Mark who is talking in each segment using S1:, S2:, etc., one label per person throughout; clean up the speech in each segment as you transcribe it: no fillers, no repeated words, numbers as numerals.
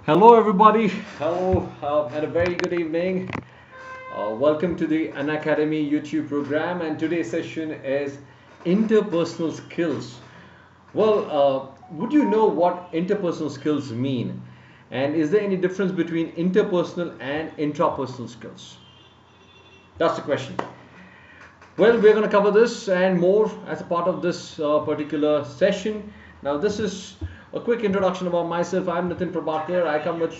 S1: Hello, everybody. Hello, and a very good evening. Welcome to the Unacademy YouTube program, and today's session is interpersonal skills. Would you know what interpersonal skills mean? And is there any difference between interpersonal and intrapersonal skills? That's the question. Well, we're going to cover this and more as a part of this particular session. Now, this is a quick introduction about myself. I'm Nitin Prabhakar. I come with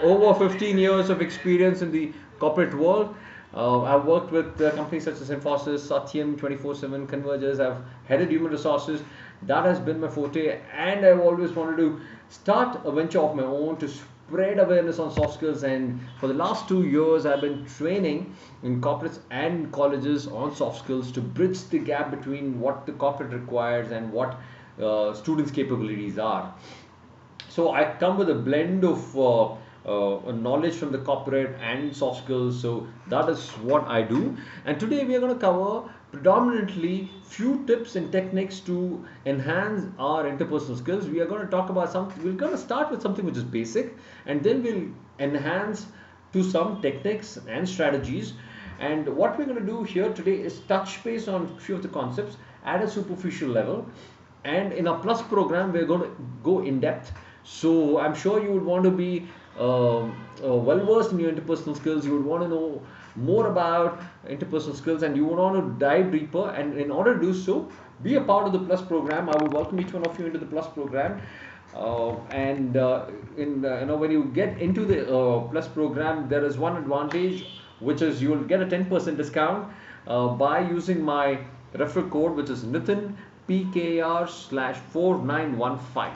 S1: over 15 years of experience in the corporate world. I've worked with companies such as Infosys, Satyam, 24/7, Convergers. I've headed human resources. That has been my forte, and I've always wanted to start a venture of my own to spread awareness on soft skills. And for the last 2 years, I've been training in corporates and colleges on soft skills to bridge the gap between what the corporate requires and what students' capabilities are. So I come with a blend of knowledge from the corporate and soft skills. So that is what I do. And today we are going to cover predominantly few tips and techniques to enhance our interpersonal skills. We are going to talk about something. We're going to start with something which is basic, and then we'll enhance to some techniques and strategies. And what we're going to do here today is touch base on few of the concepts at a superficial level. And in our plus program, we're going to go in depth. So I'm sure you would want to be well versed in your interpersonal skills. You would want to know more about interpersonal skills, and you would want to dive deeper. And in order to do so, be a part of the plus program. I would welcome each one of you into the plus program. And in when you get into the plus program, there is one advantage, which is you will get a 10% discount by using my referral code, which is Nitin PKR/4915.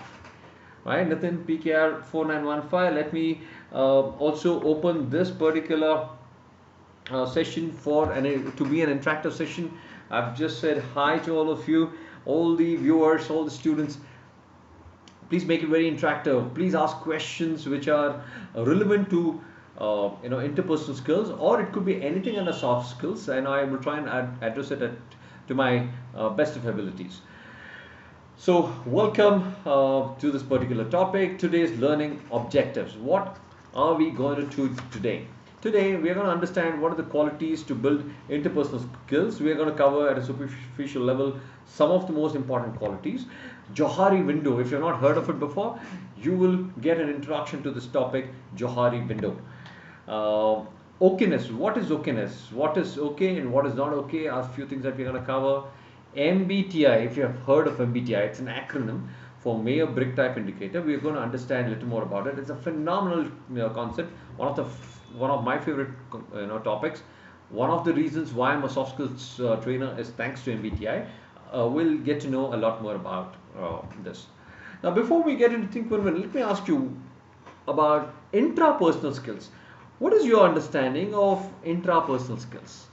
S1: Right, Nitin PKR4915. Let me also open this particular session for to be an interactive session. I've just said hi to all of you, all the viewers, all the students. Please make it very interactive. Please ask questions which are relevant to interpersonal skills, or it could be anything under soft skills, and I will try and address it to my best of abilities. So, welcome to this particular topic. Today's learning objectives. What are we going to do today? Today, we are going to understand what are the qualities to build interpersonal skills. We are going to cover at a superficial level some of the most important qualities. Johari Window. If you've not heard of it before, you will get an introduction to this topic. Johari Window. Okayness. What is okayness? What is okay and what is not okay are a few things that we're going to cover. MBTI, if you have heard of MBTI, it's an acronym for Mayer Brick Type Indicator. We're going to understand a little more about it. It's a phenomenal concept. One of my favorite topics. One of the reasons why I'm a soft skills trainer is thanks to MBTI. We'll get to know a lot more about this. Now, before we get into Think Win Win, let me ask you about intrapersonal skills. What is your understanding of intrapersonal skills?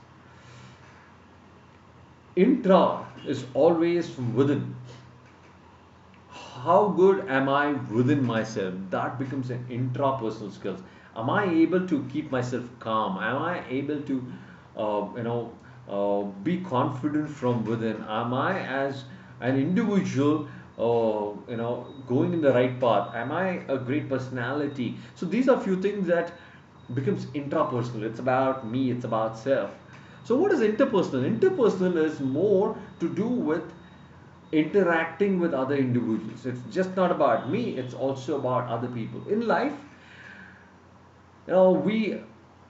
S1: Intra is always from within. How good am I within myself? That becomes an intrapersonal skills. Am I able to keep myself calm? Am I able to be confident from within? Am I as an individual going in the right path? Am I a great personality? So these are few things that becomes intrapersonal. It's about me, it's about self. So what is interpersonal? Interpersonal is more to do with interacting with other individuals. It's just not about me, it's also about other people. In life, we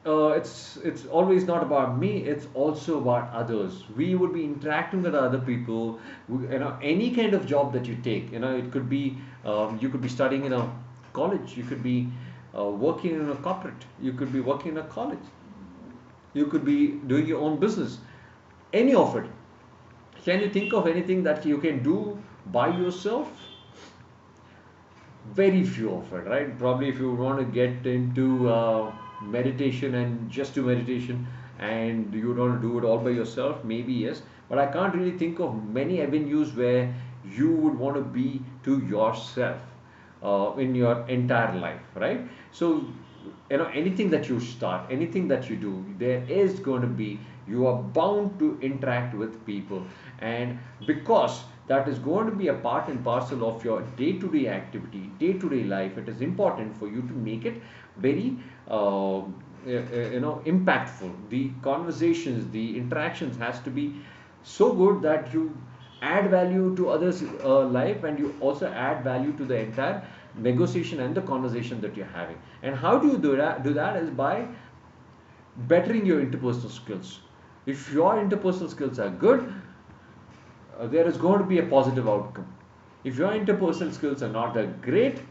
S1: it's always not about me, it's also about others. We would be interacting with other people. Any kind of job that you take, it could be you could be studying in a college, you could be working in a corporate, you could be working in a college, you could be doing your own business, any of it. Can you think of anything that you can do by yourself? Very few of it, right? Probably if you want to get into meditation and just do meditation and you don't do it all by yourself, maybe yes, but I can't really think of many avenues where you would want to be to yourself in your entire life, right? So anything that you start, anything that you do, there is going to be, you are bound to interact with people. And because that is going to be a part and parcel of your day-to-day activity, day-to-day life. It is important for you to make it very impactful. The conversations, the interactions has to be so good that you add value to others' life, and you also add value to the entire negotiation and the conversation that you're having. And how do you do that? Do that is by bettering your interpersonal skills. If your interpersonal skills are good, there is going to be a positive outcome. If your interpersonal skills are not that great,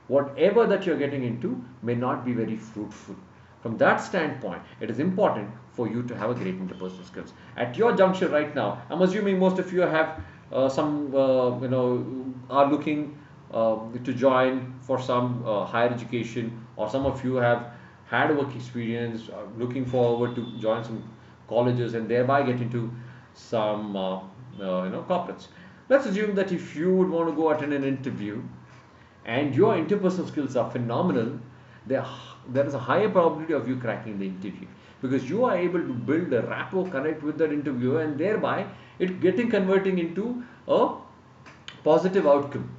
S1: whatever that you're getting into may not be very fruitful. From that standpoint, it is important for you to have a great interpersonal skills. At your juncture right now, I'm assuming most of you have are looking to join for some higher education, or some of you have had work experience, looking forward to join some colleges and thereby get into some corporates. Let's assume that if you would want to go attend an interview and your interpersonal skills are phenomenal, there is a higher probability of you cracking the interview, because you are able to build a rapport connect with that interviewer, and thereby it converting into a positive outcome.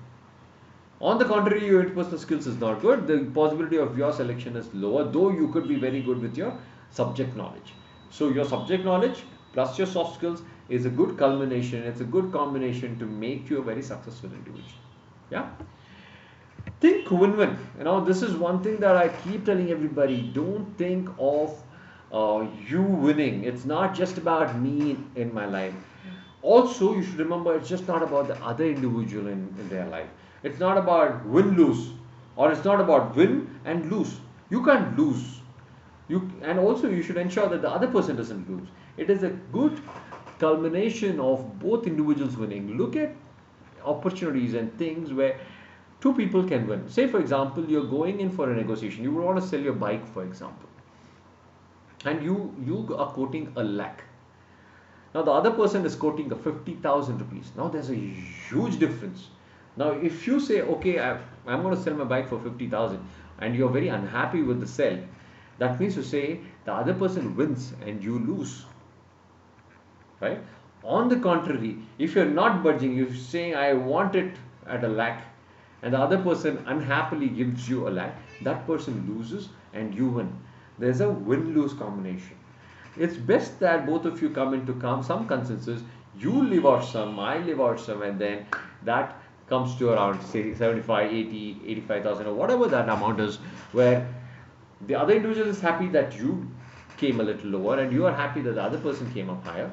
S1: On the contrary, your interpersonal skills is not good, the possibility of your selection is lower, though you could be very good with your subject knowledge. So your subject knowledge plus your soft skills is a good culmination, it's a good combination to make you a very successful individual. Yeah. Think win-win. This is one thing that I keep telling everybody. Don't think of you winning. It's not just about me in my life. Also, you should remember, it's just not about the other individual in their life. It's not about win-lose, or it's not about win and lose. You can't lose. And also you should ensure that the other person doesn't lose. It is a good culmination of both individuals winning. Look at opportunities and things where two people can win. Say for example, you're going in for a negotiation. You want to sell your bike, for example, and you are quoting a lakh. Now the other person is quoting a 50,000 rupees. Now there's a huge difference. Now if you say, okay, I'm going to sell my bike for 50,000, and you're very unhappy with the sell, that means to say the other person wins and you lose, right? On the contrary, if you're not budging, you're saying I want it at a lakh, and the other person unhappily gives you a lakh, that person loses and you win. There's a win-lose combination. It's best that both of you come into some consensus. You leave out some, I leave out some, and then that comes to around say 75, 80, 85,000 or whatever that amount is, where the other individual is happy that you came a little lower and you are happy that the other person came up higher.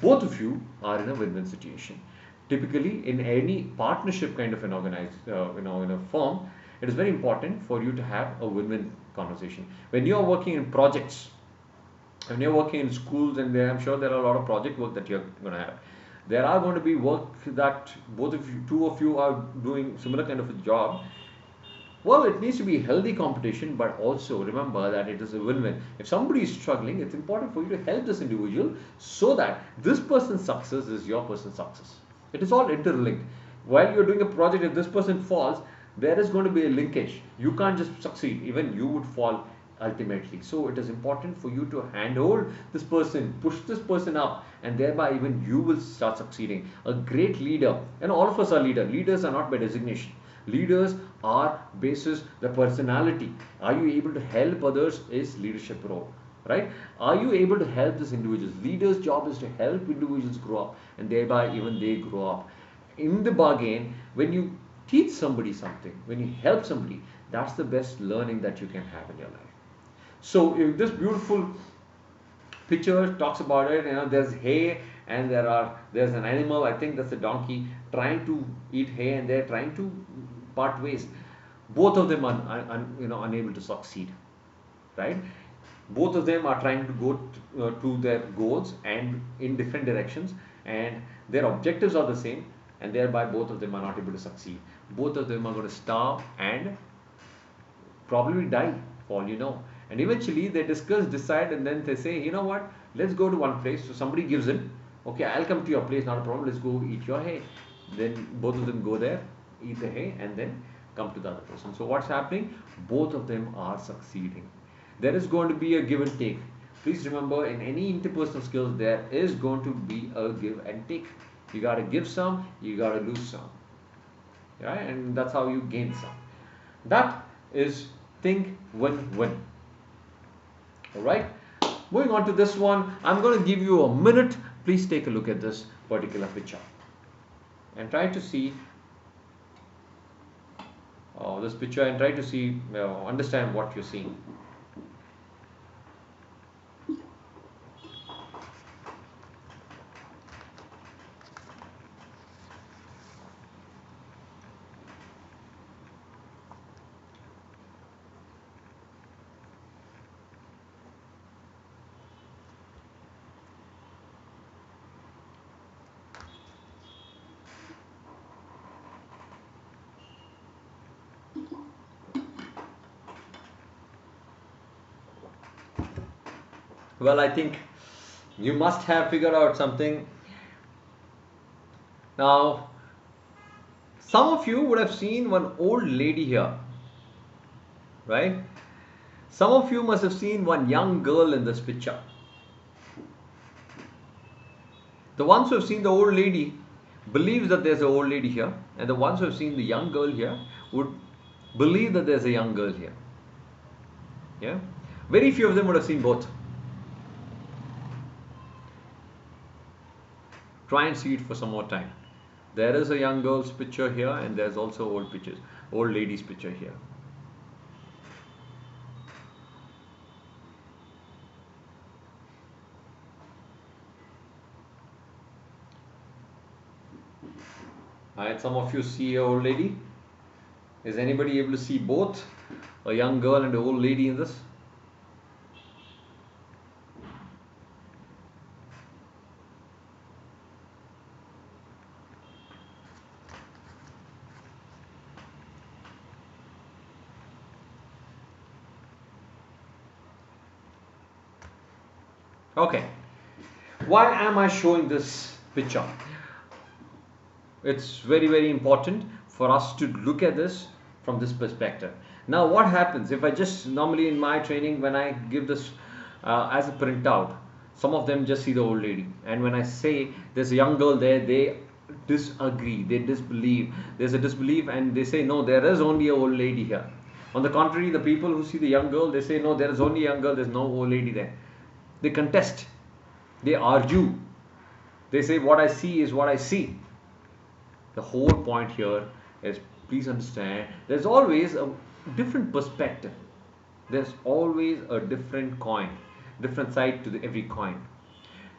S1: Both of you are in a win-win situation. Typically, in any partnership kind of an organized, in a firm, it is very important for you to have a win-win conversation. When you are working in projects, when you're working in schools, and I'm sure there are a lot of project work that you're going to have. There are going to be work that two of you are doing similar kind of a job. Well, it needs to be healthy competition, but also remember that it is a win-win. If somebody is struggling, it's important for you to help this individual so that this person's success is your person's success. It is all interlinked. While you're doing a project, if this person falls, there is going to be a linkage. You can't just succeed. Even you would fall ultimately. So it is important for you to handhold this person, push this person up, and thereby even you will start succeeding. A great leader, and all of us are leaders. Leaders are not by designation. Leaders are basis the personality. Are you able to help others is leadership role, right? Are you able to help this individuals? Leaders' job is to help individuals grow up, and thereby even they grow up. In the bargain, when you teach somebody something, when you help somebody, that's the best learning that you can have in your life. So if this beautiful picture talks about it, there's hay and there's an animal, I think that's a donkey, trying to eat hay, and they're trying to part ways. Both of them are unable to succeed, right? Both of them are trying to go to their goals and in different directions, and their objectives are the same, and thereby both of them are not able to succeed. Both of them are going to starve and probably die, for all you know. And eventually they decide, and then they say, you know what, let's go to one place. So somebody gives in, okay, I'll come to your place, not a problem, let's go eat your hay. Then both of them go there, eat the hay, and then come to the other person. So what's happening? Both of them are succeeding. There is going to be a give and take. Please remember, in any interpersonal skills, there is going to be a give and take. You got to give some, you got to lose some. Right? And that's how you gain some. That is think win-win. Alright? Moving on to this one, I'm going to give you a minute. Please take a look at this particular picture and try to see this picture and try to see, understand what you're seeing. Well, I think you must have figured out something. Now, some of you would have seen one old lady here, right? Some of you must have seen one young girl in this picture. The ones who have seen the old lady believe that there's an old lady here, and the ones who have seen the young girl here would believe that there's a young girl here. Yeah? Very few of them would have seen both. Try and see it for some more time. There is a young girl's picture here, and there's also old lady's picture here. Alright, some of you see an old lady. Is anybody able to see both a young girl and an old lady in this? Okay, why am I showing this picture? It's very important for us to look at this from this perspective. Now what happens if I just, normally in my training when I give this as a printout, some of them just see the old lady, and when I say there's a young girl there, they disagree, they disbelieve, there's a disbelief, and they say no, there is only a old lady here. On the contrary, the people who see the young girl, they say no, there is only a young girl, there's no old lady there. They contest, they argue, they say what I see is what I see. The whole point here is, please understand, there's always a different perspective. There's always a different coin, different side to every coin.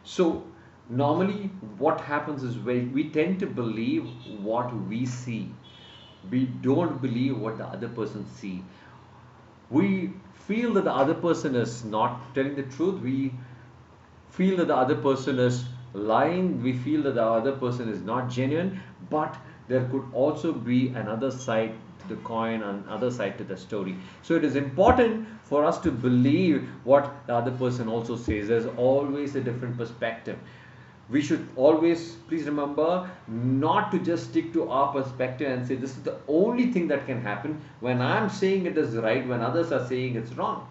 S1: So normally what happens is we tend to believe what we see. We don't believe what the other person sees. We feel that the other person is not telling the truth. We feel that the other person is lying. We feel that the other person is not genuine. But there could also be another side to the coin, another side to the story. So it is important for us to believe what the other person also says. There's always a different perspective. We should always, please remember, not to just stick to our perspective and say this is the only thing that can happen when I'm saying it is right, when others are saying it's wrong.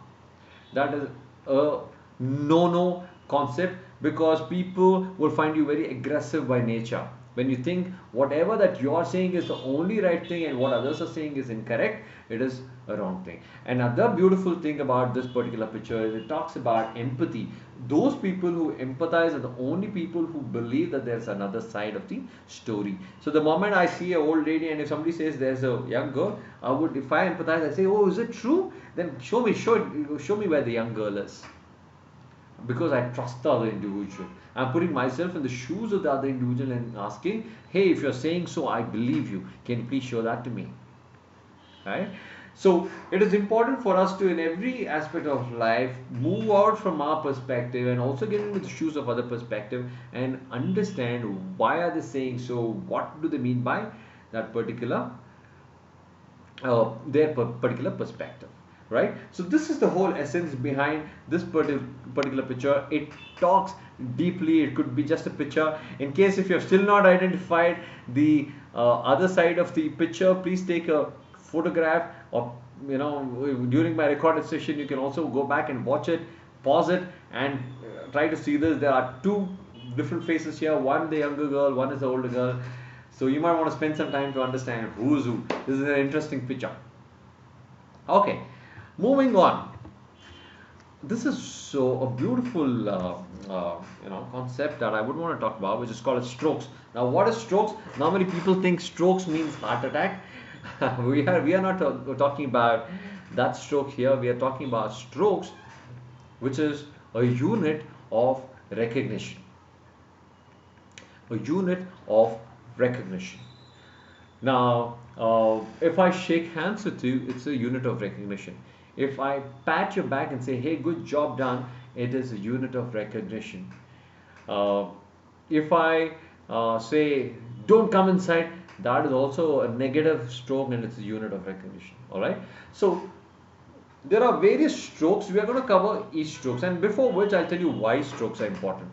S1: That is a no concept, because people will find you very aggressive by nature. When you think whatever that you are saying is the only right thing and what others are saying is incorrect, it is a wrong thing. Another beautiful thing about this particular picture is it talks about empathy. Those people who empathize are the only people who believe that there's another side of the story. So the moment I see an old lady and if somebody says there's a young girl, I would, if I empathize, I say, oh, is it true? Then show me where the young girl is. Because I trust the other individual. I'm putting myself in the shoes of the other individual and asking, hey, if you're saying so, I believe you. Can you please show that to me? Right? So it is important for us to, in every aspect of life, move out from our perspective and also get into the shoes of other perspective and understand why are they saying so, what do they mean by that particular, their particular perspective. Right? So this is the whole essence behind this particular picture. It talks deeply. It could be just a picture. In case if you have still not identified the other side of the picture, please take a photograph, or during my recorded session you can also go back and watch it, pause it, and try to see this. There are two different faces here. One the younger girl, one is the older girl. So you might want to spend some time to understand who's who. This is an interesting picture. Okay, moving on. This is so a beautiful concept that I would want to talk about, which is called as strokes. Now, what is strokes? Normally, people think strokes means heart attack. we are not talking about that stroke here. We are talking about strokes, which is a unit of recognition. A unit of recognition. Now, if I shake hands with you, it's a unit of recognition. If I pat your back and say, hey, good job done, it is a unit of recognition. If I say, don't come inside, that is also a negative stroke and it's a unit of recognition. All right. So there are various strokes. We are going to cover each strokes, and before which I'll tell you why strokes are important.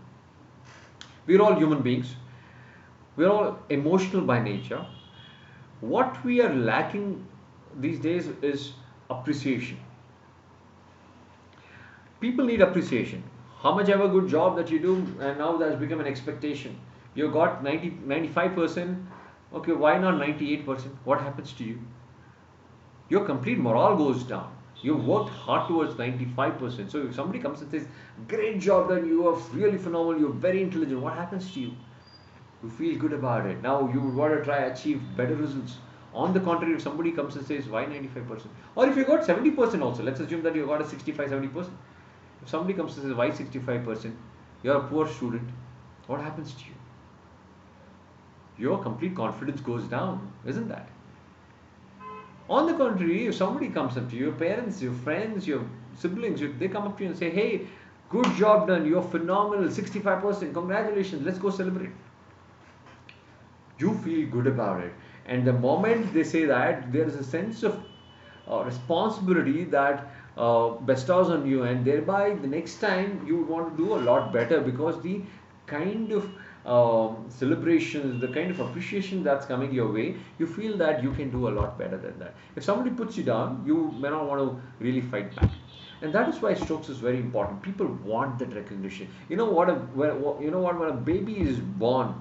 S1: We're all human beings. We're all emotional by nature. What we are lacking these days is appreciation. People need appreciation. How much ever good job that you do, and now that's become an expectation. You got 95%. Okay, why not 98%? What happens to you? Your complete morale goes down. You've worked hard towards 95%. So if somebody comes and says, great job done, you are really phenomenal, you're very intelligent, what happens to you? You feel good about it. Now you would want to try achieve better results. On the contrary, if somebody comes and says, why 95%? Or if you got 70% also, let's assume that you got a 65-70%. If somebody comes and says, why 65%? You're a poor student. What happens to you? Your complete confidence goes down, isn't that? On the contrary, if somebody comes up to you, your parents, your friends, your siblings, they come up to you and say, hey, good job done, you're phenomenal, 65%, congratulations, let's go celebrate. You feel good about it. And the moment they say that, there is a sense of responsibility that bestows on you, and thereby the next time you would want to do a lot better, because the kind of celebrations, the kind of appreciation that's coming your way, you feel that you can do a lot better than that. If somebody puts you down, you may not want to really fight back. And that is why strokes is very important. People want that recognition. When a baby is born,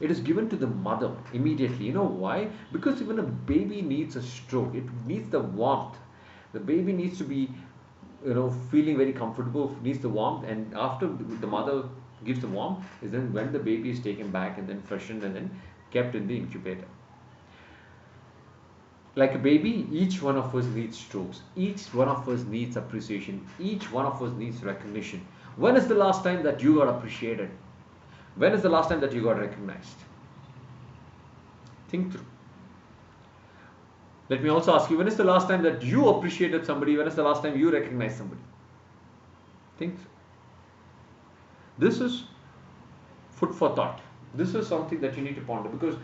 S1: it is given to the mother immediately. You know why? Because even a baby needs a stroke. It needs the warmth. The baby needs to be, feeling very comfortable, needs the warmth, and after the mother gives the warmth is then when the baby is taken back and then freshened and then kept in the incubator. Like a baby, each one of us needs strokes. Each one of us needs appreciation. Each one of us needs recognition. When is the last time that you got appreciated? When is the last time that you got recognized? Think through. Let me also ask you, when is the last time that you appreciated somebody? When is the last time you recognized somebody? Think through. This is food for thought. This is something that you need to ponder, because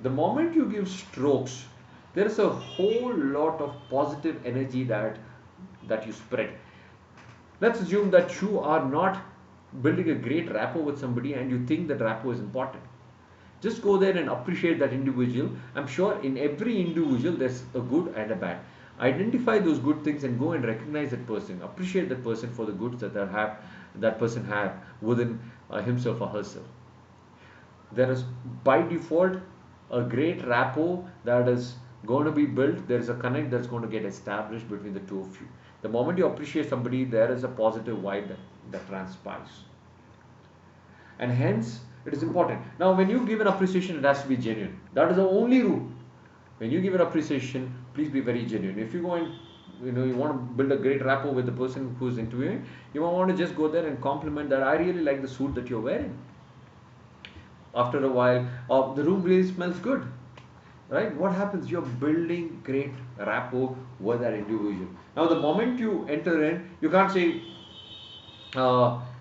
S1: the moment you give strokes, there is a whole lot of positive energy that you spread. Let's assume that you are not building a great rapport with somebody and you think that rapport is important. Just go there and appreciate that individual. I'm sure in every individual there's a good and a bad. Identify those good things and go and recognize that person. Appreciate that person for the goods that person have within himself or herself. There is by default a great rapport that is going to be built. There is a connect that's going to get established between the two of you. The moment you appreciate somebody, there is a positive vibe that transpires. And hence, it is important. Now, when you give an appreciation, it has to be genuine. That is the only rule. When you give an appreciation, please be very genuine. If you go and you want to build a great rapport with the person who's interviewing, you might want to just go there and compliment that I really like the suit that you're wearing. After a while, the room really smells good. Right? What happens? You're building great rapport with that individual. Now, the moment you enter in, you can't say,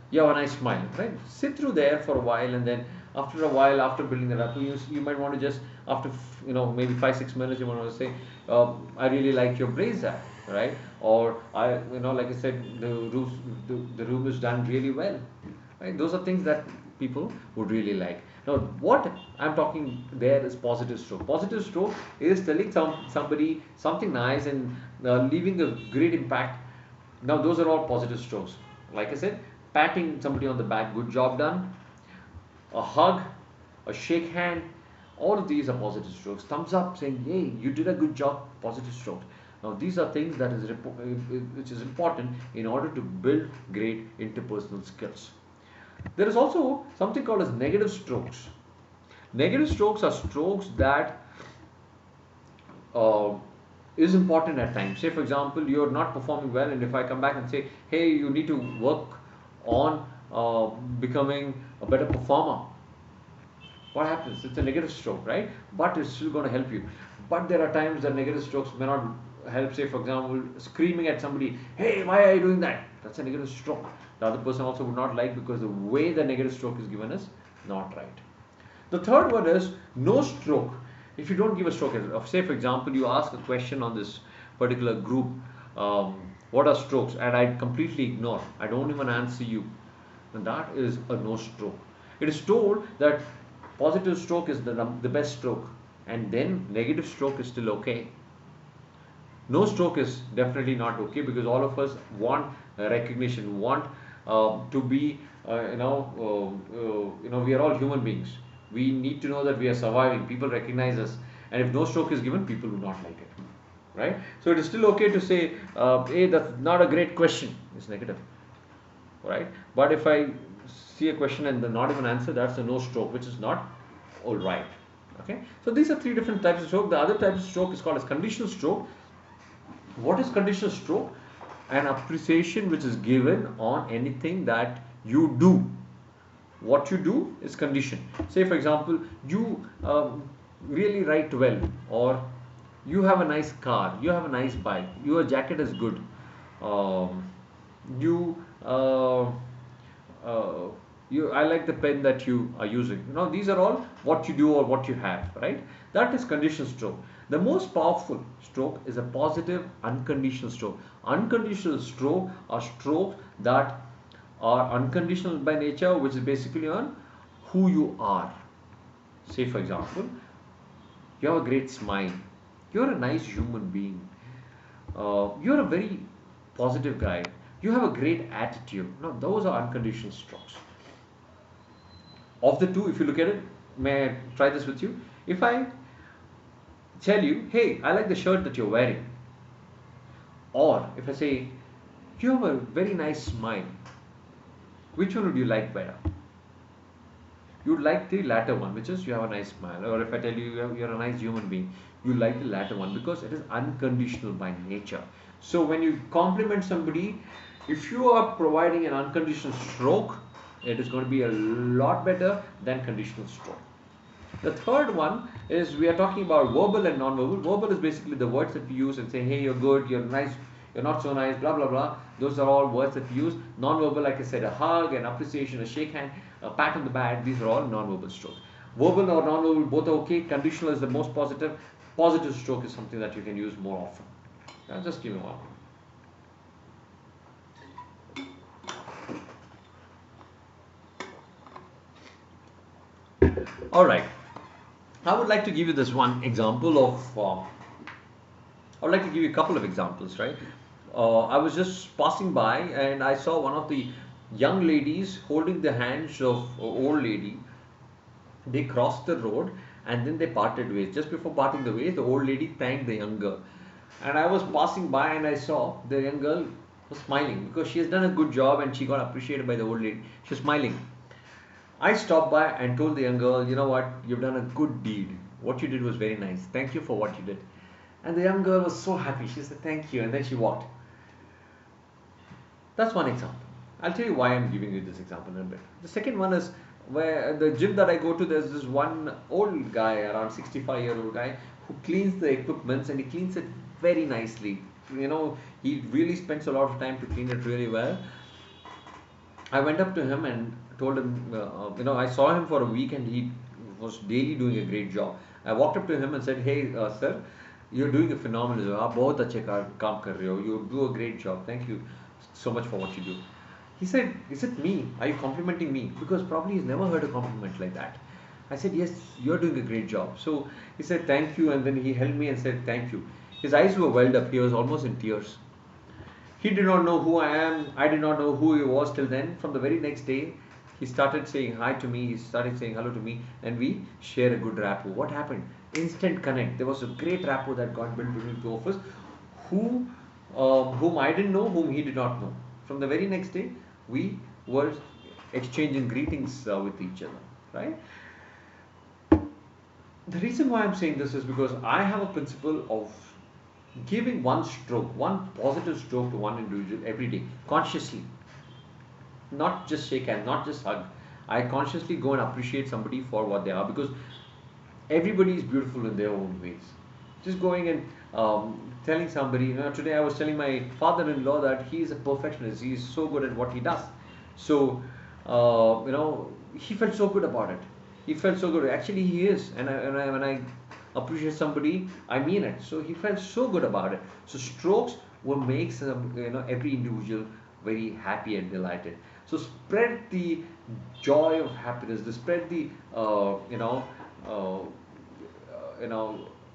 S1: you have a nice smile, right? Sit through there for a while, and then after a while, after building the rapport, you might want to just, after maybe 5-6 minutes, you might want to say, I really like your blazer, right? Or like I said, the room is done really well, right? Those are things that people would really like. Now, what I'm talking there is positive stroke. Positive stroke is telling somebody something nice and leaving a great impact. Now, those are all positive strokes. Like I said, patting somebody on the back, good job done. a hug, a shake hand, all of these are positive strokes. Thumbs up saying, hey, you did a good job, positive strokes. Now these are things that is which is important in order to build great interpersonal skills. There is also something called as negative strokes. Negative strokes are strokes that uh, is important at times. Say for example, you're not performing well, and if I come back and say, hey, you need to work on becoming a better performer, what happens? It's a negative stroke, right? But it's still going to help you. But there are times that negative strokes may not help. Say for example, screaming at somebody, hey, why are you doing that? That's a negative stroke. The other person also would not like, because the way the negative stroke is given is not right. The third one is no stroke. If you don't give a stroke, say for example, you ask a question on this particular group, what are strokes? And I completely ignore, I don't even answer you, and that is a no stroke. It is told that positive stroke is the best stroke, and then negative stroke is still okay. No stroke is definitely not okay, because all of us want recognition, want to be, we are all human beings. We need to know that we are surviving. People recognize us, and if no stroke is given, people will not like it, right? So it is still okay to say, hey, that's not a great question. It's negative, right? But if I see a question and then not even answer, that's a no stroke, which is not all right. Okay. So these are three different types of stroke. The other type of stroke is called as conditional stroke. What is conditional stroke? An appreciation which is given on anything that you do. What you do is conditioned. Say for example, you really write well, or you have a nice car, you have a nice bike, your jacket is good, you I like the pen that you are using. These are all what you do or what you have, right? That is conditional stroke. The most powerful stroke is a positive unconditional stroke. Unconditional stroke are strokes that are unconditional by nature, which is basically on who you are. Say for example, you have a great smile, you're a nice human being, you're a very positive guy, you have a great attitude. Now those are unconditional strokes. Of the two, if you look at it, may I try this with you? If I tell you, hey, I like the shirt that you're wearing, or if I say, you have a very nice smile, which one would you like better? You would like the latter one, which is you have a nice smile. Or if I tell you you're a nice human being, you like the latter one, because it is unconditional by nature. So when you compliment somebody, if you are providing an unconditional stroke, it is going to be a lot better than conditional stroke. The third one is, we are talking about verbal and non-verbal. Verbal is basically the words that we use and say, hey, you're good, you're nice, you're not so nice, blah, blah, blah. Those are all words that we use. Non-verbal, like I said, a hug, an appreciation, a shake hand, a pat on the back. These are all non-verbal strokes. Verbal or non-verbal, both are okay. Conditional is the most positive. Positive stroke is something that you can use more often. Now, just give me one. All right. I would like to give you this one example of, I would like to give you a couple of examples, right? I was just passing by and I saw one of the young ladies holding the hands of an old lady. They crossed the road and then they parted ways. Just before parting the ways, the old lady thanked the young girl. And I was passing by and I saw the young girl was smiling because she has done a good job and she got appreciated by the old lady. She was smiling. I stopped by and told the young girl, you know what, you've done a good deed. What you did was very nice. Thank you for what you did. And the young girl was so happy. She said, thank you. And then she walked. That's one example. I'll tell you why I'm giving you this example in a bit. The second one is, where the gym that I go to, there's this one old guy, around 65-year-old guy, who cleans the equipments and he cleans it very nicely. He really spends a lot of time to clean it really well. I went up to him and told him, I saw him for a week and he was daily doing a great job. I walked up to him and said, hey, sir, you're doing a phenomenal job. बहुत अच्छे काम कर रहे हो. You do a great job. Thank you so much for what you do. He said, is it me? Are you complimenting me? Because probably he's never heard a compliment like that. I said, yes, you're doing a great job. So he said, thank you. And then he held me and said, thank you. His eyes were welled up. He was almost in tears. He did not know who I am. I did not know who he was till then. From the very next day, He started saying hi to me, he started saying hello to me, and we share a good rapport. What happened? Instant connect. There was a great rapport that got built between two of us, who, whom I didn't know, whom he did not know. From the very next day, we were exchanging greetings with each other, right? The reason why I'm saying this is because I have a principle of giving one stroke, one positive stroke to one individual every day, consciously. Not just shake hands, not just hug. I consciously go and appreciate somebody for what they are, because everybody is beautiful in their own ways. Just going and telling somebody, today I was telling my father-in-law that he is a perfectionist. He is so good at what he does. So, he felt so good about it. He felt so good. Actually, he is. And when I appreciate somebody, I mean it. So he felt so good about it. So strokes will make every individual very happy and delighted. So spread the joy of happiness. Spread the uh,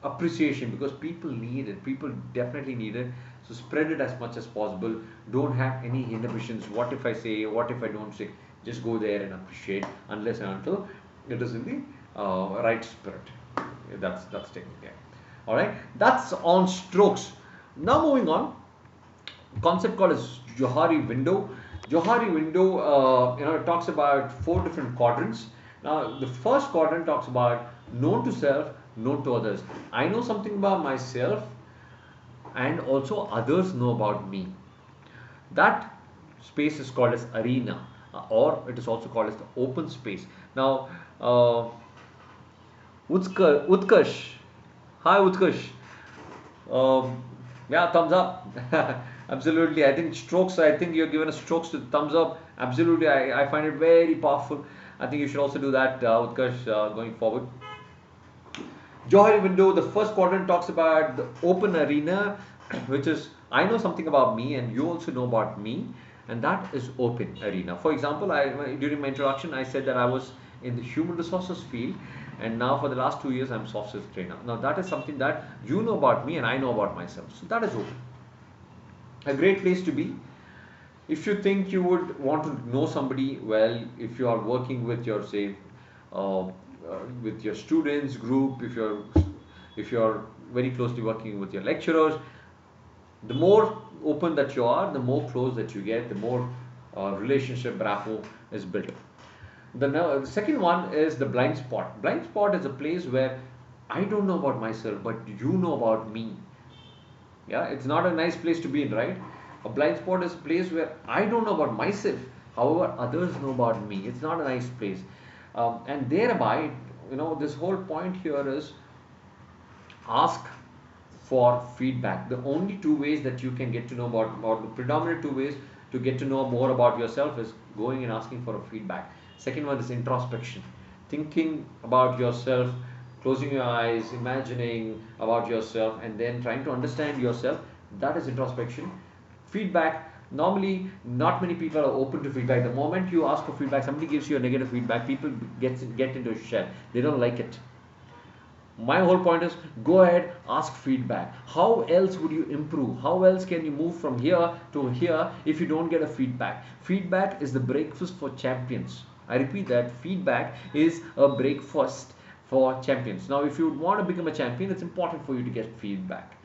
S1: appreciation, because people need it. People definitely need it. So spread it as much as possible. Don't have any inhibitions. What if I say? What if I don't say? Just go there and appreciate, unless and until it is in the right spirit. That's taken care. All right. That's on strokes. Now moving on. Concept called as Johari Window. Johari Window, it talks about 4 different quadrants. Now, the first quadrant talks about known to self, known to others. I know something about myself, and also others know about me. That space is called as arena, or it is also called as the open space. Now, Utkarsh, hi Utkarsh. Yeah, thumbs up. Absolutely. I think strokes, I think you're given a strokes to thumbs up. Absolutely. I find it very powerful. I think you should also do that, Utkarsh, going forward. Johari Window, the first quadrant talks about the open arena, which is I know something about me and you also know about me, and that is open arena. For example, during my introduction, I said that I was in the human resources field, and now for the last 2 years, I'm soft skills trainer. Now that is something that you know about me and I know about myself. So that is open. A great place to be. If you think you would want to know somebody well, if you are working with your, say, with your students group, if you're very closely working with your lecturers, the more open that you are, the more close that you get, the more relationship rapport is built. The second one is the blind spot. Blind spot is a place where I don't know about myself, but you know about me. Yeah, it's not a nice place to be in, right? A blind spot is a place where I don't know about myself, however others know about me. It's not a nice place. And thereby, this whole point here is ask for feedback. The only 2 ways that you can get to know about, or the predominant 2 ways to get to know more about yourself, is going and asking for a feedback. Second one is introspection, thinking about yourself, closing your eyes, imagining about yourself, and then trying to understand yourself. That is introspection. Feedback, normally not many people are open to feedback. The moment you ask for feedback, somebody gives you a negative feedback, people get into a shell. They don't like it. My whole point is, go ahead, ask feedback. How else would you improve? How else can you move from here to here if you don't get a feedback? Feedback is the breakfast for champions. I repeat that, feedback is a breakfast for champions. Now, if you want to become a champion, it's important for you to get feedback.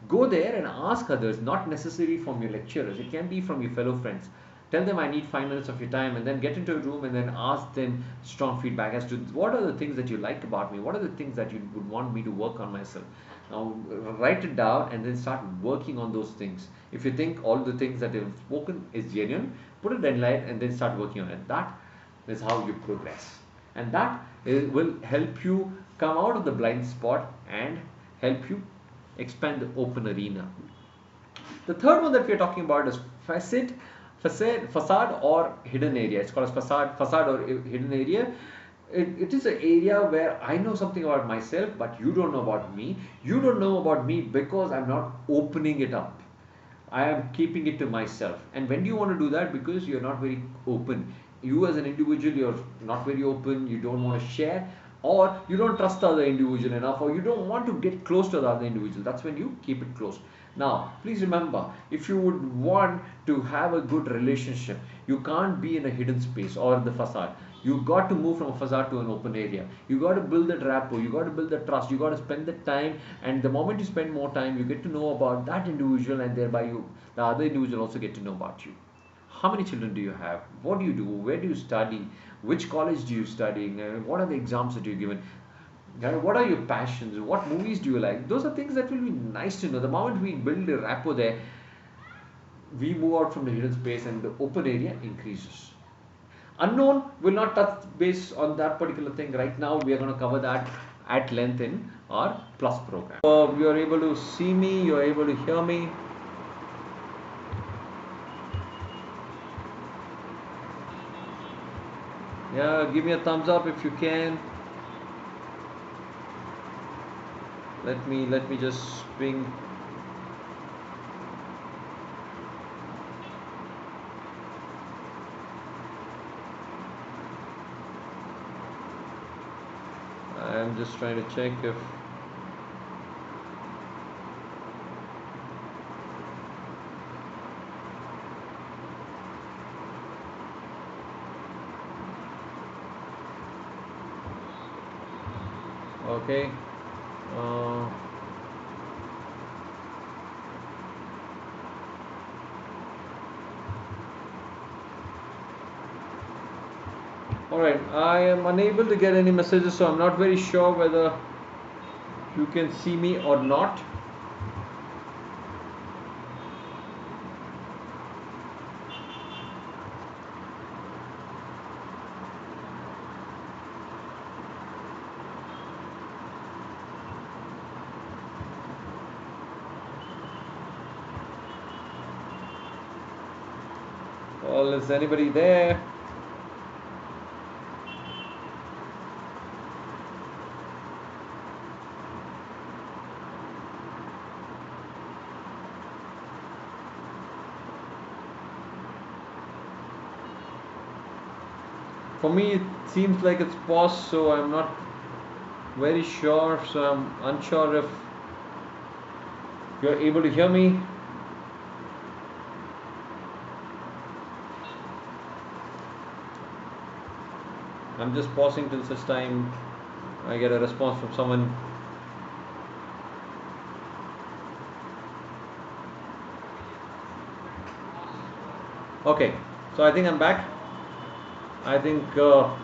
S1: Go there and ask others, not necessarily from your lecturers. It can be from your fellow friends. Tell them I need 5 minutes of your time, and then get into a room and then ask them strong feedback as to what are the things that you like about me, what are the things that you would want me to work on myself. Now write it down and then start working on those things. If you think all the things that you've spoken is genuine, put a deadline and then start working on it. That is how you progress, and that will help you come out of the blind spot and help you expand the open arena. The third one that we are talking about is facade or hidden area. It's called as facade or hidden area. It is an area where I know something about myself, but you don't know about me. You don't know about me because I'm not opening it up. I am keeping it to myself. And when do you want to do that? Because you're not very open. You as an individual, you're not very open. You don't want to share. or you don't trust the other individual enough, or you don't want to get close to the other individual. That's when you keep it close. Now please remember, if you would want to have a good relationship, you can't be in a hidden space or the facade. You got to move from a facade to an open area. You got to build that rapport, you got to build the trust, you got to spend the time, and the moment you spend more time, you get to know about that individual, and thereby you, the other individual, also get to know about you. How many children do you have? What do you do? Where do you study? Which college do you study? What are the exams that you're given? What are your passions? What movies do you like? Those are things that will be nice to know. The moment we build a rapport there, we move out from the hidden space and the open area increases. Unknown will not touch base on that particular thing right now. We are going to cover that at length in our plus program. You are able to see me, you are able to hear me. Yeah, give me a thumbs up if you can. Let me just swing. I'm just trying to check if okay. Alright, I am unable to get any messages, so I'm not very sure whether you can see me or not. Well, is anybody there? For me, it seems like it's paused, so I'm not very sure. So I'm unsure if you're able to hear me. I'm just pausing till such time I get a response from someone. Okay, so I think I'm back. I think you're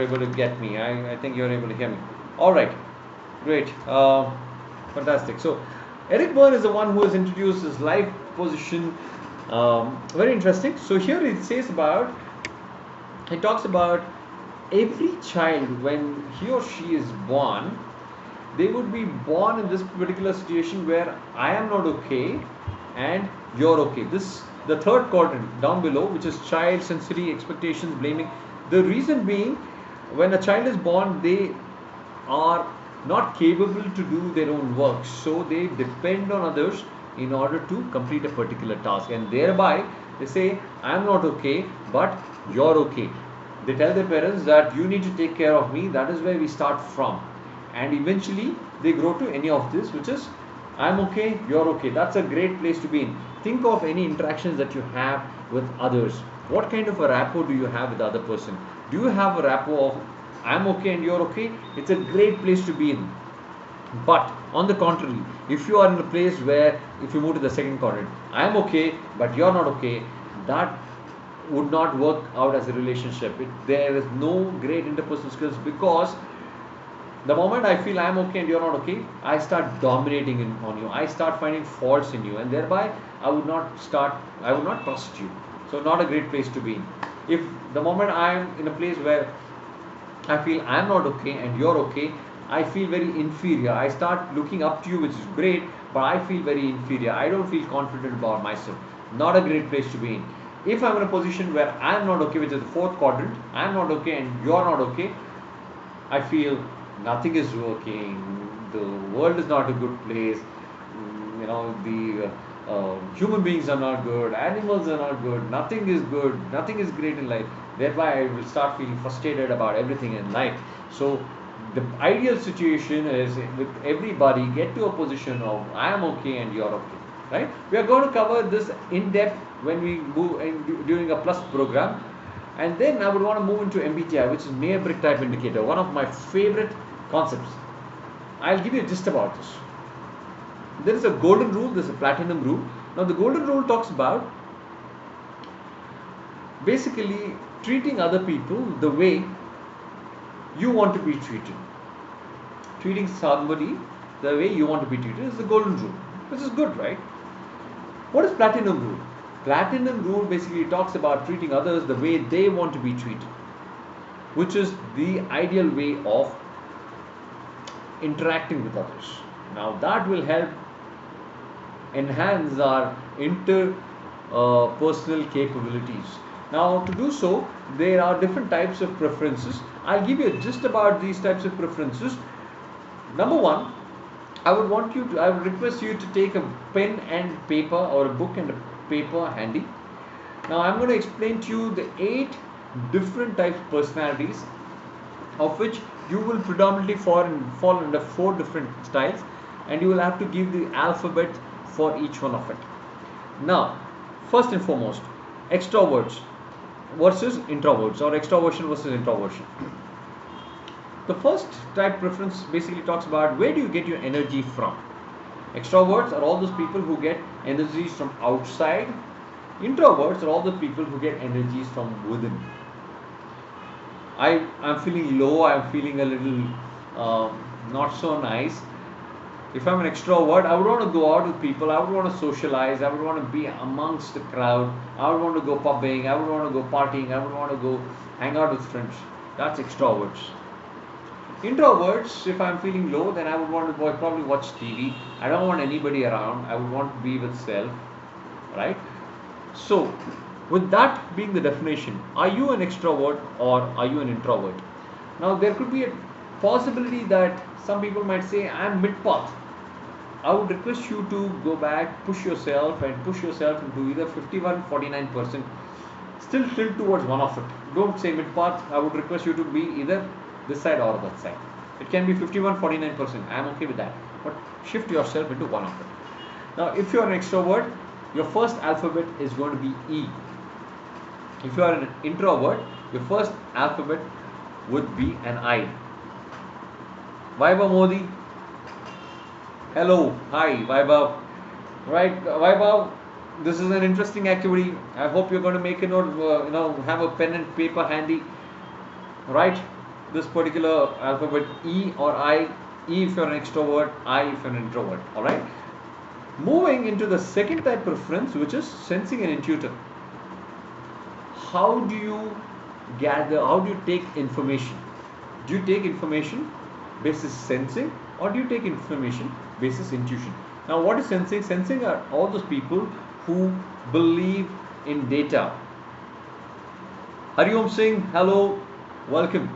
S1: able to get me. I think you're able to hear me. All right, great, fantastic. So Eric Berne is the one who has introduced this life position. Very interesting. So here it says about, it talks about every child, when he or she is born, they would be born in this particular situation where I am not okay and you're okay. This, the third quadrant down below, which is child, sensory, expectations, blaming. The reason being, when a child is born, they are not capable to do their own work, so they depend on others in order to complete a particular task, and thereby they say, I am not okay, but you're okay. They tell their parents that you need to take care of me. That is where we start from, and eventually they grow to any of this, which is I'm okay, you're okay. That's a great place to be in. Think of any interactions that you have with others. What kind of a rapport do you have with the other person? Do you have a rapport of I'm okay and you're okay? It's a great place to be in. But on the contrary, if you are in a place where, if you move to the second quadrant, I am okay but you're not okay, that would not work out as a relationship. There is no great interpersonal skills, because the moment I feel I'm okay and you're not okay, I start dominating on you. I start finding faults in you, and thereby I would not trust you. So not a great place to be in. If the moment I'm in a place where I feel I'm not okay and you're okay, I feel very inferior. I start looking up to you, which is great, but I feel very inferior. I don't feel confident about myself. Not a great place to be in. If I'm in a position where I'm not okay, which is the fourth quadrant, I'm not okay and you're not okay, I feel nothing is working, the world is not a good place, the human beings are not good, animals are not good, nothing is great in life. thereby I will start feeling frustrated about everything in life. So the ideal situation is with everybody get to a position of I am okay and you're okay, right? We are going to cover this in depth when we move during a plus program. And then I would want to move into MBTI, which is Mayer-Briggs type indicator, one of my favorite concepts. I'll give you a gist about this. There is a golden rule, there is a platinum rule. Now the golden rule talks about basically treating other people the way you want to be treated. Treating somebody the way you want to be treated is the golden rule, which is good, right? What is platinum rule? Platinum rule basically talks about treating others the way they want to be treated, which is the ideal way of interacting with others. Now that will help enhance our interpersonal capabilities. Now to do so, there are different types of preferences. I'll give you a gist about these types of preferences. Number one, I would request you to take a pen and paper or a book and a paper handy. Now I'm going to explain to you the 8 different types of personalities, of which you will predominantly fall under 4 different styles, and you will have to give the alphabet for each one of it. Now, first and foremost, extroverts versus introverts, or extroversion versus introversion. The first type preference basically talks about where do you get your energy from. Extroverts are all those people who get energies from outside. Introverts are all the people who get energies from within. I'm feeling low, I'm feeling a little not so nice. If I'm an extrovert, I would want to go out with people, I would want to socialize, I would want to be amongst the crowd, I would want to go pubbing, I would want to go partying, I would want to go hang out with friends. That's extroverts. Introverts, if I'm feeling low, then I would want to probably watch TV. I don't want anybody around. I would want to be with self, right? So, with that being the definition, are you an extrovert or are you an introvert? Now, there could be a possibility that some people might say, I'm mid-path. I would request you to go back, push yourself into either 51-49%, still tilt towards one of it. Don't say mid-path. I would request you to be either this side or that side. It can be 51-49%. I am okay with that. But shift yourself into one of it. Now, if you are an extrovert, your first alphabet is going to be E. If you are an introvert, your first alphabet would be an I. Vaibhav Modi. Hello. Hi, Vaibhav. Right, Vaibhav, this is an interesting activity. I hope you're going to make a note, have a pen and paper handy. Right? This particular alphabet, E or I. E if you're an extrovert, I if you're an introvert. Alright? Moving into the second type preference, which is sensing and intuitive. How do you gather, how do you take information? Do you take information basis sensing, or do you take information basis intuition? Now, what is sensing? Sensing are all those people who believe in data. Hari Om Singh, hello, welcome.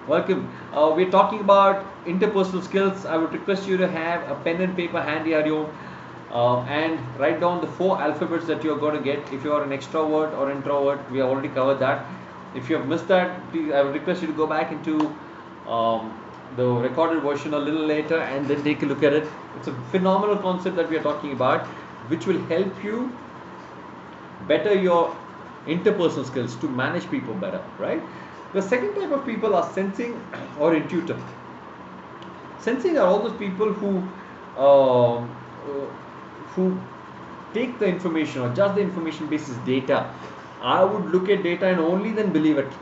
S1: We're talking about interpersonal skills. I would request you to have a pen and paper handy, Hari Om, and write down the 4 alphabets that you're going to get. If you are an extrovert or introvert, we have already covered that. If you have missed that, please, I would request you to go back into the recorded version a little later and then take a look at it. It's a phenomenal concept that we are talking about, which will help you better your interpersonal skills to manage people better, right? The second type of people are sensing or intuitive. Sensing are all those people who take the information or just the information basis data. I would look at data and only then believe it.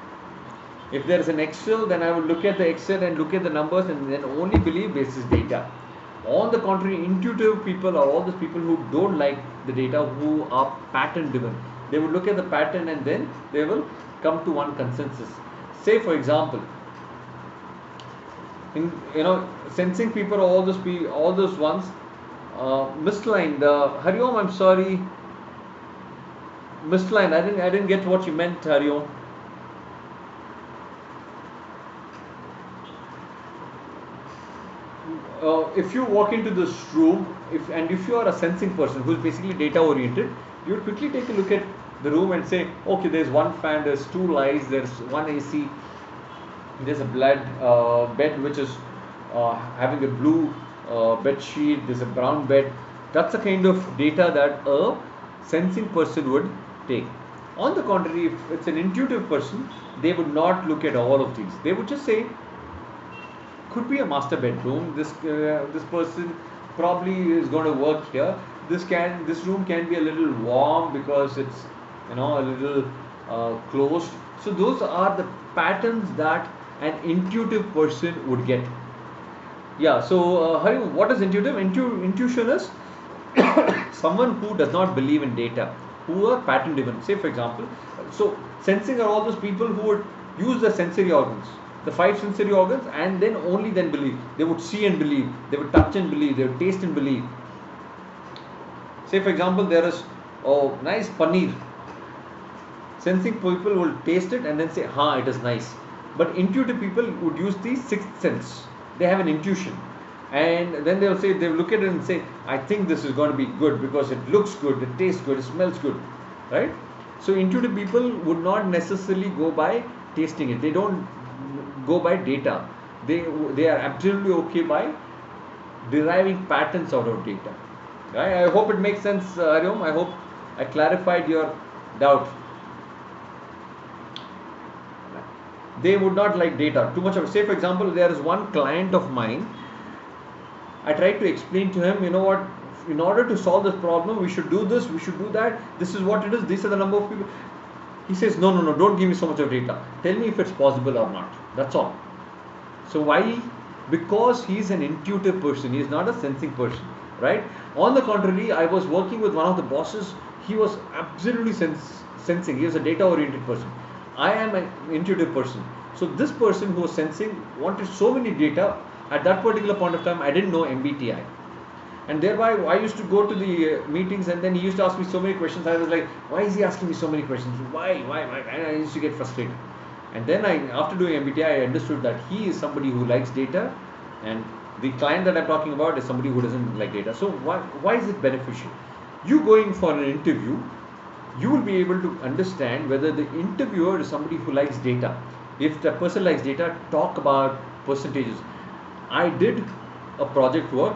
S1: If there is an Excel, then I would look at the Excel and look at the numbers and then only believe basis data. On the contrary, intuitive people are all those people who don't like the data, who are pattern driven. They will look at the pattern and then they will come to one consensus. Say for example, sensing people are all those ones. Misaligned. Hari Om, I'm sorry. Misaligned. I didn't get what you meant, Hari Om. If you walk into this room, if you are a sensing person who is basically data oriented, you would quickly take a look at the room and say, okay, there's one fan, there's two lights, there's one AC, there's a bed which is having a blue bed sheet, there's a brown bed. That's the kind of data that a sensing person would take. On the contrary, if it's an intuitive person, they would not look at all of these. They would just say, could be a master bedroom. This person probably is going to work here. This room can be a little warm because it's a little closed. So those are the patterns that an intuitive person would get. Yeah. So Hari, what is intuitive? Intuition is someone who does not believe in data, who are pattern driven. Say for example, so sensing are all those people who would use the sensory organs, the five sensory organs, and then only then believe. They would see and believe, they would touch and believe, they would taste and believe. Say for example, there is nice paneer. Sensing people will taste it and then say, it is nice. But intuitive people would use the sixth sense. They have an intuition. And then they'll look at it and say, I think this is going to be good because it looks good, it tastes good, it smells good. Right? So intuitive people would not necessarily go by tasting it. They don't go by data. They are absolutely okay by deriving patterns out of data. Right? I hope it makes sense, Hariom. I hope I clarified your doubt. They would not like data too much of. Say for example, there is one client of mine. I tried to explain to him, what, in order to solve this problem, we should do this, we should do that. This is what it is. These are the number of people. He says, no, don't give me so much of data. Tell me if it's possible or not. That's all. So why? Because he's an intuitive person. He is not a sensing person, right? On the contrary, I was working with one of the bosses. He was absolutely sensing. He was a data-oriented person. I am an intuitive person. So this person who was sensing wanted so many data. At that particular point of time, I didn't know MBTI. And thereby, I used to go to the meetings and then he used to ask me so many questions. I was like, why is he asking me so many questions? Why? And I used to get frustrated. And then after doing MBTI, I understood that he is somebody who likes data, and the client that I'm talking about is somebody who doesn't like data. So why is it beneficial? You going for an interview, you will be able to understand whether the interviewer is somebody who likes data. If the person likes data, talk about percentages. I did a project work,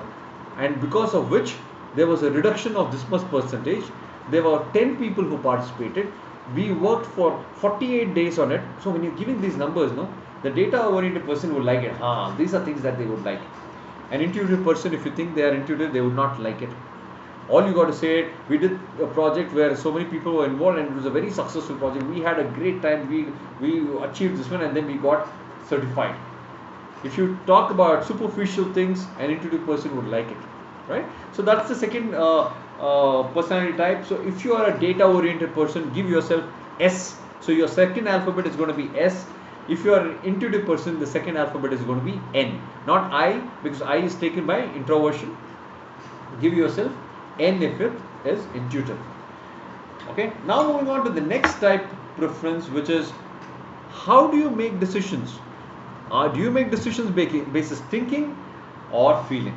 S1: and because of which there was a reduction of this much percentage. There were 10 people who participated. We worked for 48 days on it. So when you're giving these numbers, the data oriented person will like it. These are things that they would like. An intuitive person, if you think they are intuitive, they would not like it. All you got to say, we did a project where so many people were involved and it was a very successful project. We had a great time. We achieved this one and then we got certified. If you talk about superficial things, an intuitive person would like it, right? So that's the second personality type. So if you are a data-oriented person, give yourself S. So your second alphabet is going to be S. If you are an intuitive person, the second alphabet is going to be N, not I, because I is taken by introversion. Give yourself N if it is intuitive. Okay. Now moving on to the next type preference, which is how do you make decisions? Do you make decisions basis thinking or feeling?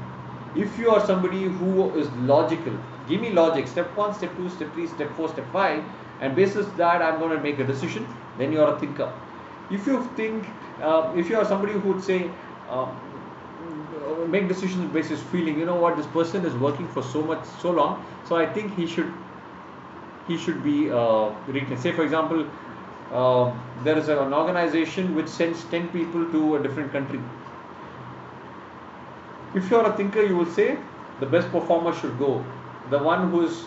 S1: If you are somebody who is logical, give me logic, step 1, step 2, step 3, step 4, step 5, and basis that I'm going to make a decision, then you are a thinker. If you think, if you are somebody who would say, make decisions basis feeling, this person is working for so long, so I think he should be retained. Say for example, there is an organization which sends 10 people to a different country. If you are a thinker, you will say the best performer should go. The one who is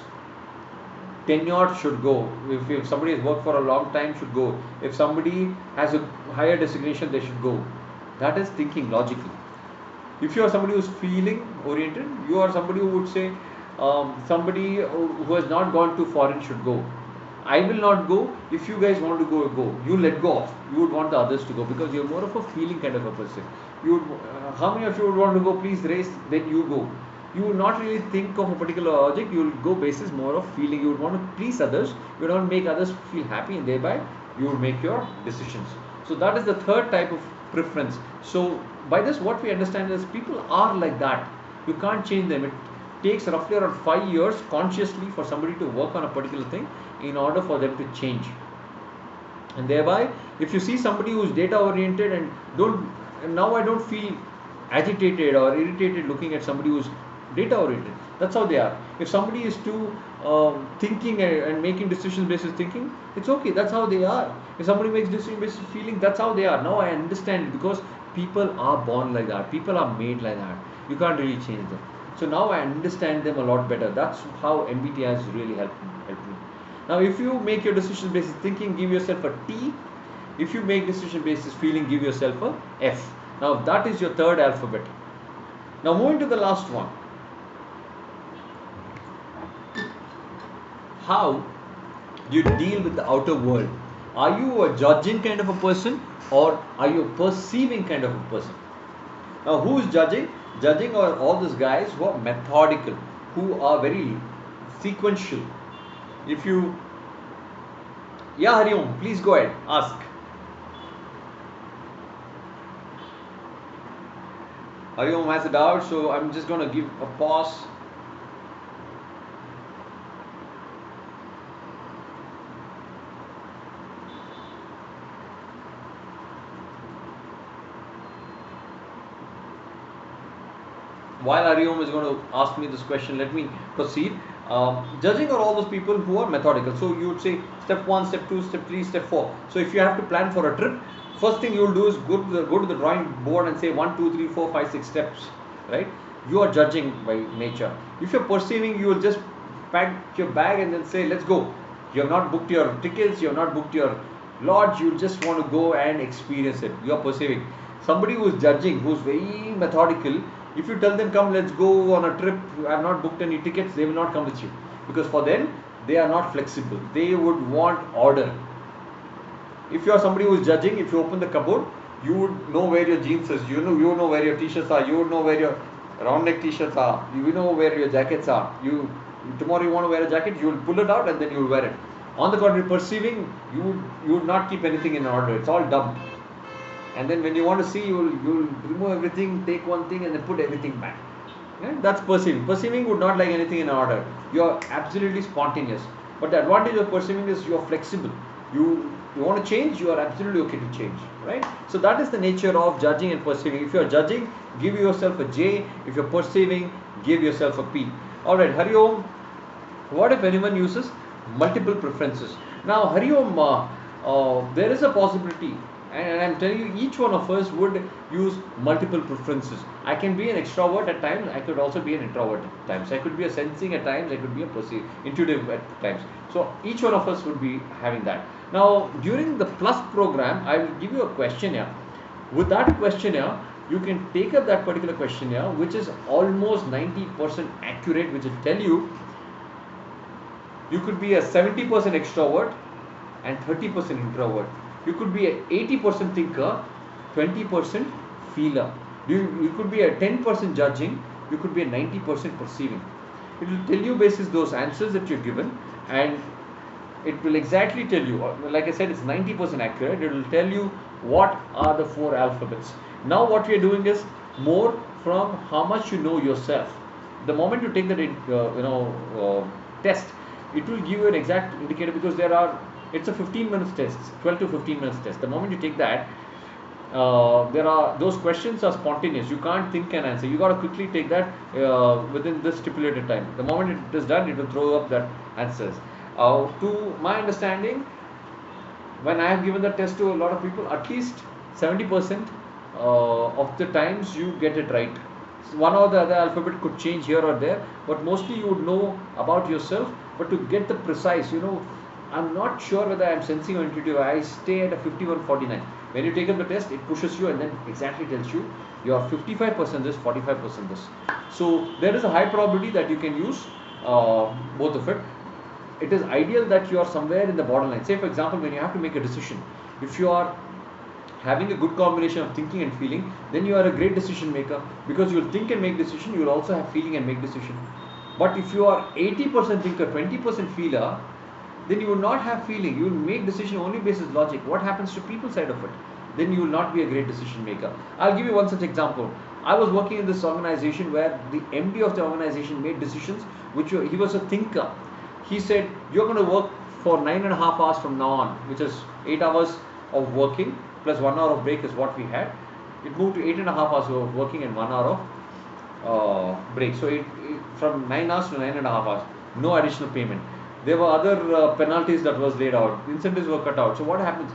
S1: tenured should go. If somebody has worked for a long time, should go. If somebody has a higher designation, they should go. That is thinking logically. If you are somebody who is feeling oriented, you are somebody who would say somebody who has not gone to foreign should go. I will not go. If you guys want to go, go. You let go of. You would want the others to go because you're more of a feeling kind of a person. How many of you would want to go? Please raise. Then you go. You will not really think of a particular object. You will go basis more of feeling. You would want to please others. You would want to make others feel happy, and thereby you will make your decisions. So that is the third type of preference. So by this, what we understand is people are like that. You can't change them. takes roughly around 5 years consciously for somebody to work on a particular thing in order for them to change. And thereby, if you see somebody who is data oriented and now I don't feel agitated or irritated looking at somebody who's data oriented. That's how they are. If somebody is too thinking and making decisions basis thinking, it's okay. That's how they are. If somebody makes decision basis feeling, that's how they are. Now I understand it, because people are born like that. People are made like that. You can't really change them. So now I understand them a lot better. That's how MBTI has really helped me. Now, if you make your decision basis thinking, give yourself a T. If you make decision basis feeling, give yourself a F. Now, that is your third alphabet. Now, moving to the last one. How do you deal with the outer world? Are you a judging kind of a person, or are you a perceiving kind of a person? Now, who is judging? Judging are all those guys who are methodical, who are very sequential. If you, yeah, Hariom, please go ahead, ask. Hariom has a doubt, so I'm just going to give a pause. While Hariom is going to ask me this question, let me proceed. Judging are all those people who are methodical. So you would say step 1, step 2, step 3, step 4. So if you have to plan for a trip, first thing you will do is go to the drawing board and say 1, 2, 3, 4, 5, 6 steps, right? You are judging by nature. If you're perceiving, you will just pack your bag and then say, let's go. You have not booked your tickets, you have not booked your lodge, you just want to go and experience it. You are perceiving. Somebody who is judging, who is very methodical, if you tell them, come, let's go on a trip, I have not booked any tickets, they will not come with you. Because for them, they are not flexible. They would want order. If you are somebody who is judging, if you open the cupboard, you would know where your jeans is, you know where your t-shirts are, you would know where your round neck t-shirts are, you know where your jackets are. Tomorrow you want to wear a jacket, you will pull it out and then you will wear it. On the contrary, perceiving, you would not keep anything in order. It's all dumped. And then when you want to see, you'll remove everything, take one thing and then put everything back. Yeah? That's perceiving. Perceiving would not like anything in order. You're absolutely spontaneous. But the advantage of perceiving is you're flexible. You want to change, you are absolutely okay to change. Right? So that is the nature of judging and perceiving. If you're judging, give yourself a J. If you're perceiving, give yourself a P. Alright, Hariom, what if anyone uses multiple preferences? Now, Hariom, there is a possibility. And I'm telling you, each one of us would use multiple preferences. I can be an extrovert at times, I could also be an introvert at times. I could be a sensing at times, I could be a intuitive at times. So each one of us would be having that. Now, during the Plus program, I will give you a questionnaire. With that questionnaire, you can take up that particular questionnaire, which is almost 90% accurate, which will tell you could be a 70% extrovert and 30% introvert. You could be a 80% thinker, 20% feeler. You could be a 10% judging, you could be a 90% perceiving. It will tell you basis those answers that you're given, and it will exactly tell you, like I said, it's 90% accurate. It will tell you what are the 4 alphabets. Now what we are doing is more from how much you know yourself. The moment you take that test, it will give you an exact indicator, because it's a 15 minutes test, 12 to 15 minutes test. The moment you take that, those questions are spontaneous. You can't think and answer. You got to quickly take that within this stipulated time. The moment it is done, it will throw up that answers. To my understanding, when I have given the test to a lot of people, at least 70% of the times you get it right. One or the other alphabet could change here or there, but mostly you would know about yourself. But to get the precise, I'm not sure whether I'm sensing or intuitive. I stay at a 51-49. When you take up the test, it pushes you and then exactly tells you are 55% this, 45% this. So there is a high probability that you can use both of it. It is ideal that you are somewhere in the borderline. Say, for example, when you have to make a decision, if you are having a good combination of thinking and feeling, then you are a great decision maker, because you will think and make decision, you will also have feeling and make decision. But if you are 80% thinker, 20% feeler, then you will not have feeling. You will make decision only based on logic. What happens to people side of it? Then you will not be a great decision maker. I'll give you one such example. I was working in this organization where the MD of the organization made decisions he was a thinker. He said, you're going to work for 9.5 hours from now on, which is 8 hours of working plus 1 hour of break is what we had. It moved to 8.5 hours of working and 1 hour of break. So from 9 hours to 9.5 hours, no additional payment. There were other penalties that was laid out. Incentives were cut out. So what happens?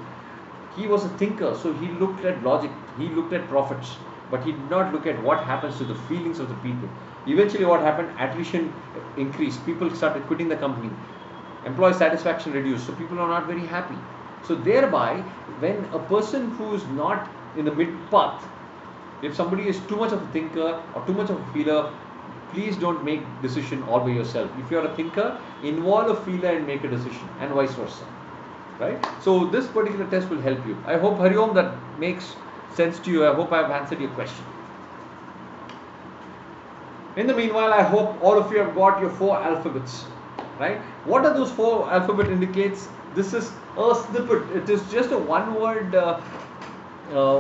S1: He was a thinker, so he looked at logic, he looked at profits, but he did not look at what happens to the feelings of the people. Eventually what happened, attrition increased, people started quitting the company, employee satisfaction reduced, so people are not very happy. So thereby, when a person who is not in the mid path, if somebody is too much of a thinker or too much of a feeler, please don't make decision all by yourself. If you are a thinker, involve a feeler and make a decision, and vice versa. Right? So this particular test will help you. I hope, Hariom, that makes sense to you. I hope I have answered your question. In the meanwhile, I hope all of you have got your 4 alphabets. Right? What are those 4 alphabet indicates? This is a snippet. It is just a one word,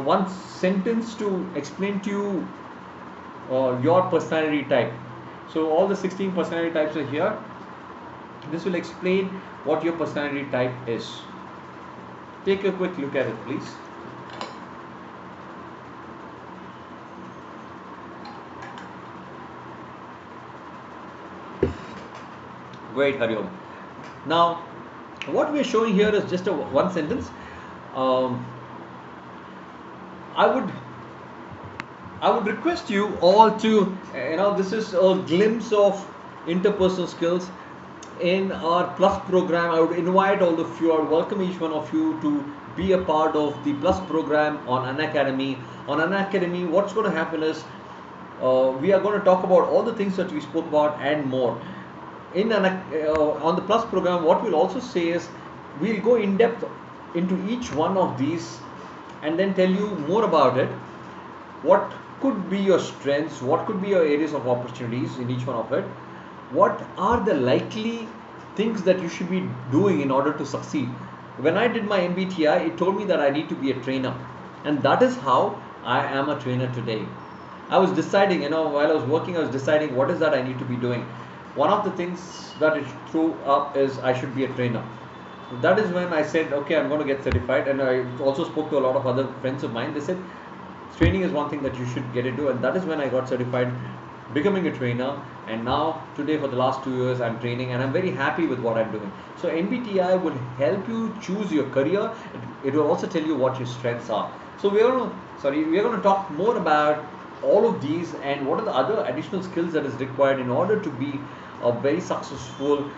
S1: one sentence to explain to you your personality type. So all the 16 personality types are here. This will explain what your personality type is. Take a quick look at it, please. Great, Hariom. Now, what we are showing here is just a one sentence. I would request you all to, this is a glimpse of interpersonal skills. In our Plus program, I would invite all of you, I would welcome each one of you to be a part of the Plus program on Unacademy. On Unacademy, what's going to happen is we are going to talk about all the things that we spoke about and more. On the Plus program, what we'll also say is we'll go in depth into each one of these and then tell you more about it. What could be your strengths? What could be your areas of opportunities in each one of it? What are the likely things that you should be doing in order to succeed? When I did my MBTI, it told me that I need to be a trainer. And that is how I am a trainer today. I was deciding, while I was working, I was deciding what is that I need to be doing. One of the things that it threw up is I should be a trainer. That is when I said, okay, I'm going to get certified. And I also spoke to a lot of other friends of mine. They said, training is one thing that you should get into. And that is when I got certified, becoming a trainer. And now today for the last 2 years I'm training and I'm very happy with what I'm doing. So MBTI will help you choose your career. It will also tell you what your strengths are. So we are going to talk more about all of these and what are the other additional skills that is required in order to be a very successful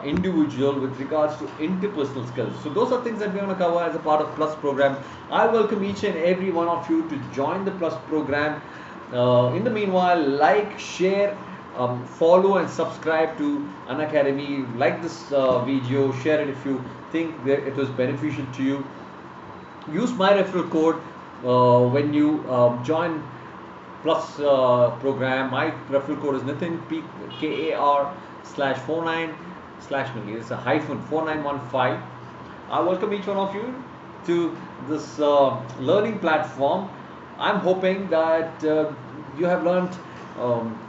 S1: individual with regards to interpersonal skills. So those are things that we're going to cover as a part of Plus program. I welcome each and every one of you to join the Plus program. In the meanwhile, like, share, follow and subscribe to Unacademy. Like this video, share it if you think that it was beneficial to you. Use my referral code when you join Plus program. My referral code is Nitin KAR/49/Millie. It's a hyphen 4915. I welcome each one of you to this learning platform. I'm hoping that you have learned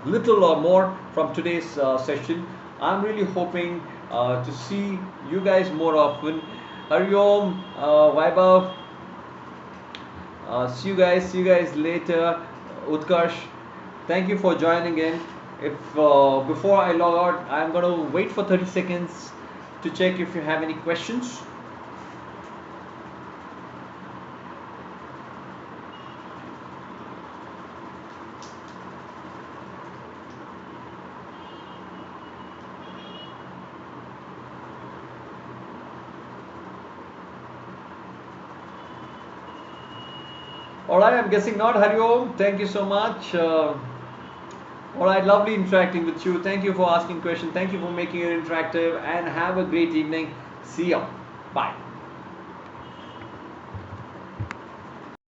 S1: little or more from today's session. I'm really hoping to see you guys more often. Hariom, Vaibhav, see you guys later. Utkarsh, thank you for joining in. If before I log out, I'm going to wait for 30 seconds to check if you have any questions. Alright, I'm guessing not. Hariom, thank you so much. Alright, lovely interacting with you. Thank you for asking questions. Thank you for making it interactive and have a great evening. See ya. Bye.